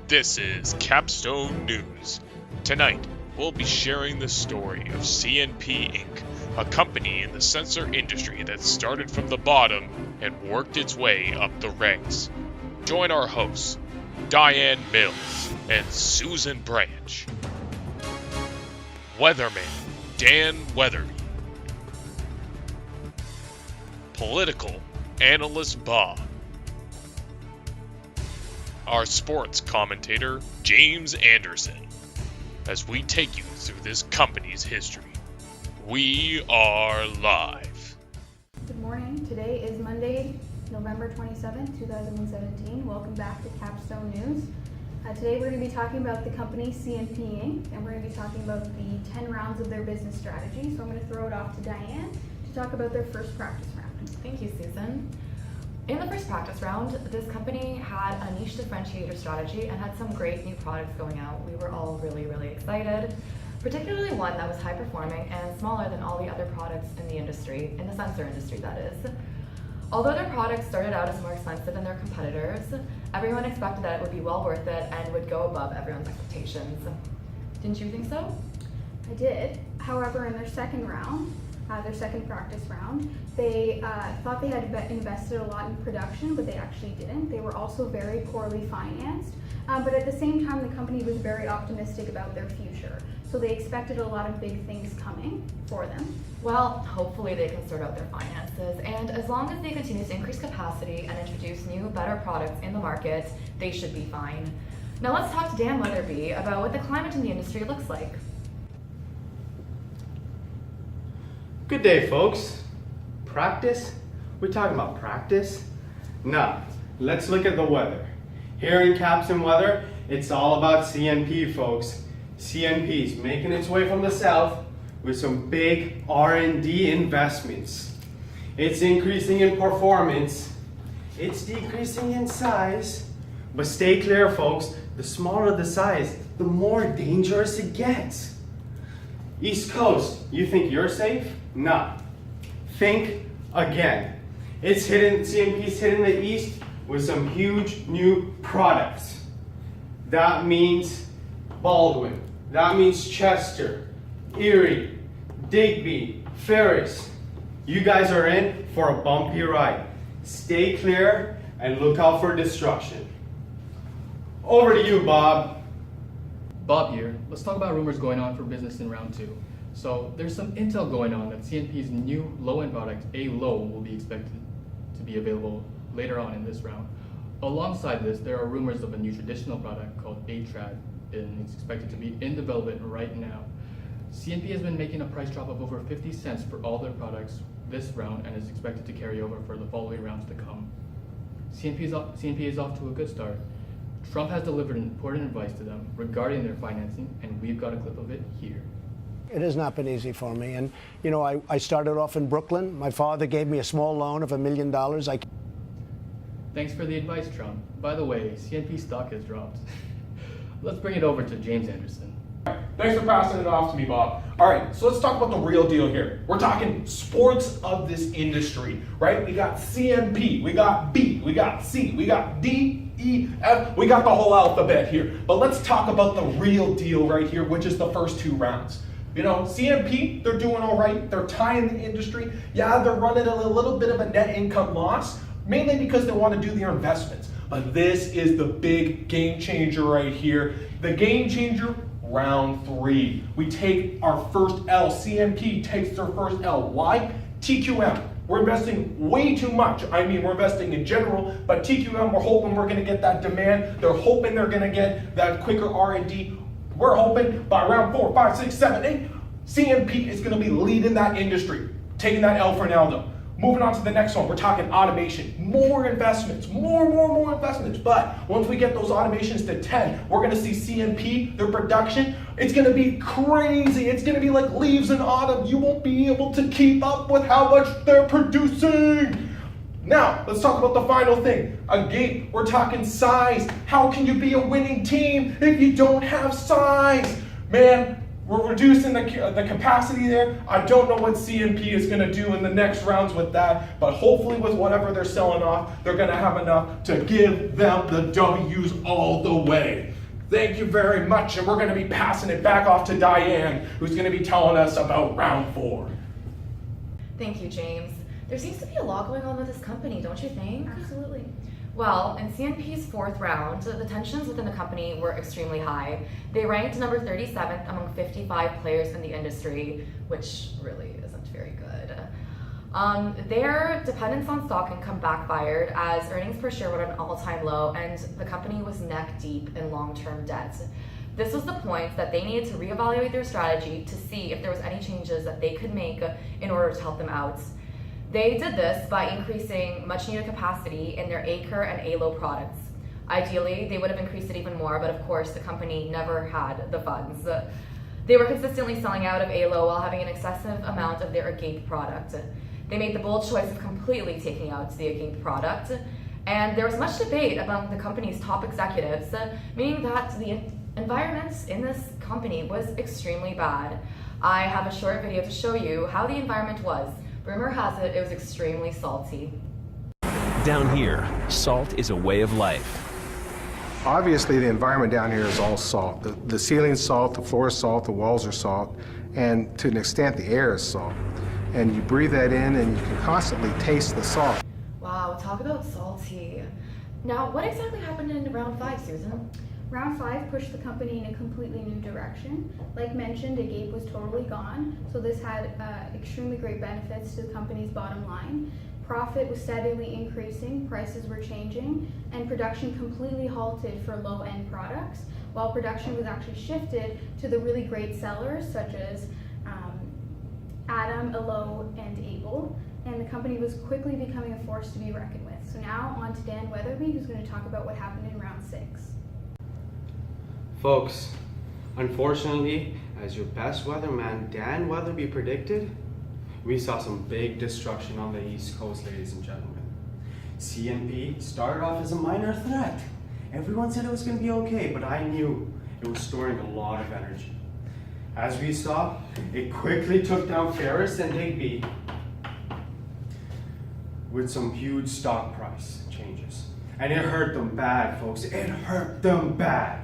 This is CapStone News. Tonight, we'll be sharing the story of CNP Inc., a company in the sensor industry that started from the bottom and worked its way up the ranks. Join our hosts, Diane Mills and Susan Branch. Weatherman Dan Weatherby. Political analyst Bob. Our sports commentator, James Anderson, as we take you through this company's history. We are live. Good morning. Today is Monday, November 27th, 2017. Welcome back to CapStone News. Today we're going to be talking about the company CNP Inc. and we're going to be talking about the 10 rounds of their business strategy. So I'm going to throw it off to Diane to talk about their first practice round. Thank you, Susan. In the first practice round, this company had a niche differentiator strategy and had some great new products going out. We were all really excited, particularly one that was high performing and smaller than all the other products in the industry, in the sensor industry that is. Although their products started out as more expensive than their competitors, everyone expected that it would be well worth it and would go above everyone's expectations. Didn't you think so? I did. However, in their second round, their second practice round, they thought they had invested a lot in production, but they actually didn't. They were also very poorly financed, but at the same time, the company was very optimistic about their future. So they expected a lot of big things coming for them. Well, hopefully they can sort out their finances, and as long as they continue to increase capacity and introduce new, better products in the market, they should be fine. Now let's talk to Dan Weatherby about what the climate in the industry looks like. Good day, folks. Practice? We're talking about practice? Nah, let's look at the weather. Here in CapStone Weather, it's all about CNP, folks. CNP's making its way from the south with some big R&D investments. It's increasing in performance. It's decreasing in size. But stay clear, folks. The smaller the size, the more dangerous it gets. East Coast, you think you're safe? Nah. Think again. CNP's hitting the East with some huge new products. That means Baldwin. That means Chester, Erie, Digby, Ferris. You guys are in for a bumpy ride. Stay clear and look out for destruction. Over to you, Bob. Bob here. Let's talk about rumors going on for business in round 2. So there's some intel going on that CNP's new low-end product, A-Low, will be expected to be available later on in this round. Alongside this, there are rumors of a new traditional product called A-Trad, and it's expected to be in development right now. CNP has been making a price drop of over 50 cents for all their products this round and is expected to carry over for the following rounds to come. CNP is off to a good start. Trump has delivered important advice to them regarding their financing, and we've got a clip of it here. It has not been easy for me. And, you know, I started off in Brooklyn. My father gave me a small loan of $1 million. Thanks for the advice, Trump. By the way, CNP stock has dropped. Let's bring it over to James Anderson. Thanks for passing it off to me, Bob. All right, so let's talk about the real deal here. We're talking sports of this industry, right? We got CNP, we got B, we got C, we got D, E, F, we got the whole alphabet here. But let's talk about the real deal right here, which is the first 2 rounds. You know, CNP, they're doing all right. They're tying the industry. Yeah, they're running a little bit of a net income loss, mainly because they want to do their investments. But this is the big game changer right here. The game changer, round 3. We take our first L. CNP takes their first L. Why? TQM. We're investing way too much. I mean, we're investing in general, but TQM, we're hoping we're going to get that demand. They're hoping they're going to get that quicker R&D. We're hoping by round 4, 5, 6, 7, 8, CNP is going to be leading that industry, taking that L for Naldo. Moving on to the next one, we're talking automation. More investments, more investments. But once we get those automations to 10, we're going to see CNP, their production, it's going to be crazy. It's going to be like leaves in autumn. You won't be able to keep up with how much they're producing. Now, let's talk about the final thing. Again, we're talking size. How can you be a winning team if you don't have size? Man, We're reducing the capacity there. I don't know what CNP is going to do in the next rounds with that, but hopefully with whatever they're selling off, they're going to have enough to give them the W's all the way. Thank you very much, and we're going to be passing it back off to Diane, who's going to be telling us about round 4. Thank you, James. There seems to be a lot going on with this company, don't you think? Absolutely. Well, in CNP's 4th round, the tensions within the company were extremely high. They ranked number 37th among 55 players in the industry, which really isn't very good. Their dependence on stock income backfired as earnings per share were at an all-time low, and the company was neck deep in long-term debt. This was the point that they needed to reevaluate their strategy to see if there was any changes that they could make in order to help them out. They did this by increasing much needed capacity in their Acre and ALO products. Ideally, they would have increased it even more, but of course the company never had the funds. They were consistently selling out of ALO while having an excessive amount of their Agape product. They made the bold choice of completely taking out the Agape product, and there was much debate among the company's top executives, meaning that the environment in this company was extremely bad. I have a short video to show you how the environment was. Rumor has it was extremely salty. Down here, salt is a way of life. Obviously, the environment down here is all salt. The ceiling's salt, the floor is salt, the walls are salt, and to an extent, the air is salt. And you breathe that in, and you can constantly taste the salt. Wow, talk about salty. Now, what exactly happened in round 5, Susan? Round 5 pushed the company in a completely new direction. Like mentioned, Agape was totally gone, so this had extremely great benefits to the company's bottom line. Profit was steadily increasing, prices were changing, and production completely halted for low-end products, while production was actually shifted to the really great sellers such as Adam, Elo, and Able, and the company was quickly becoming a force to be reckoned with. So now on to Dan Weatherby, who's going to talk about what happened in round 6. Folks, unfortunately, as your best weatherman Dan Weatherby predicted, we saw some big destruction on the East Coast, ladies and gentlemen. CNP started off as a minor threat. Everyone said it was going to be okay, but I knew it was storing a lot of energy. As we saw, it quickly took down Ferris and Digby with some huge stock price changes. And it hurt them bad, folks. It hurt them bad.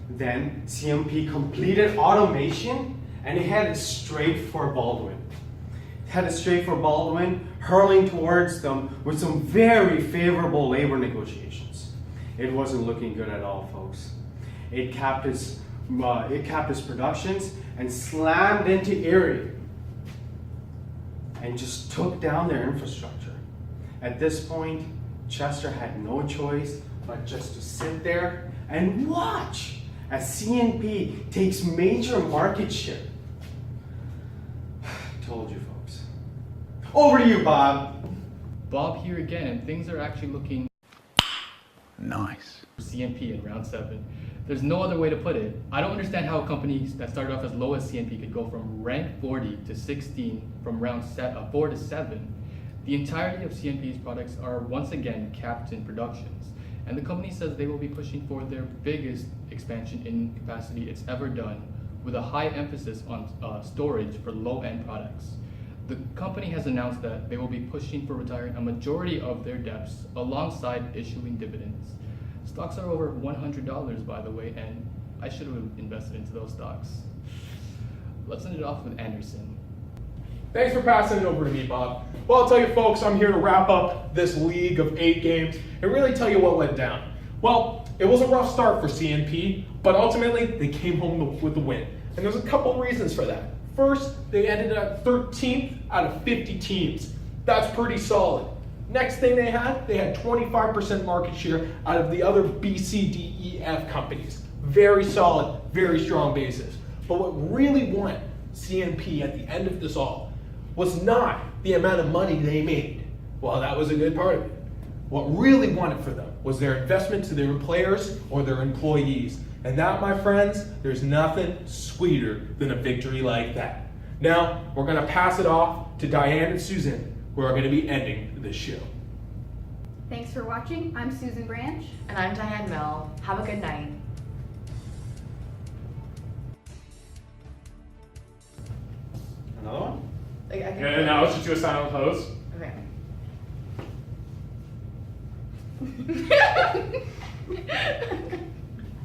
Then CNP completed automation and it headed straight for Baldwin. Hurling towards them with some very favorable labor negotiations. It wasn't looking good at all, folks. It capped its productions and slammed into Erie and just took down their infrastructure. At this point, Chester had no choice but just to sit there and watch as CNP takes major market share. Told you, folks. Over to you, Bob. Bob here again, and things are actually looking Nice. for CNP in round 7. There's no other way to put it. I don't understand how a company that started off as low as CNP could go from rank 40 to 16 from round 4 to 7. The entirety of CNP's products are once again capped in productions, and the company says they will be pushing for their biggest expansion in capacity it's ever done, with a high emphasis on storage for low-end products. The company has announced that they will be pushing for retiring a majority of their debts alongside issuing dividends. Stocks are over $100, by the way, and I should have invested into those stocks. Let's end it off with Anderson. Thanks for passing it over to me, Bob. Well, I'll tell you folks, I'm here to wrap up this league of 8 games and really tell you what went down. Well, it was a rough start for CNP, but ultimately they came home with the win. And there's a couple reasons for that. First, they ended at 13th out of 50 teams. That's pretty solid. Next thing they had 25% market share out of the other B, C, D, E, F companies. Very solid, very strong basis. But what really won CNP at the end of this all was not the amount of money they made. Well, that was a good part of it. What really won it for them was their investment to their players or their employees. And that, my friends, there's nothing sweeter than a victory like that. Now, we're going to pass it off to Diane and Susan, who are going to be ending this show. Thanks for watching. I'm Susan Branch. And I'm Diane Mill. Have a good night. Like, I can. And now let's just do a silent pose. Okay.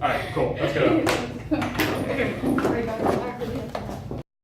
All right, cool. Let's go.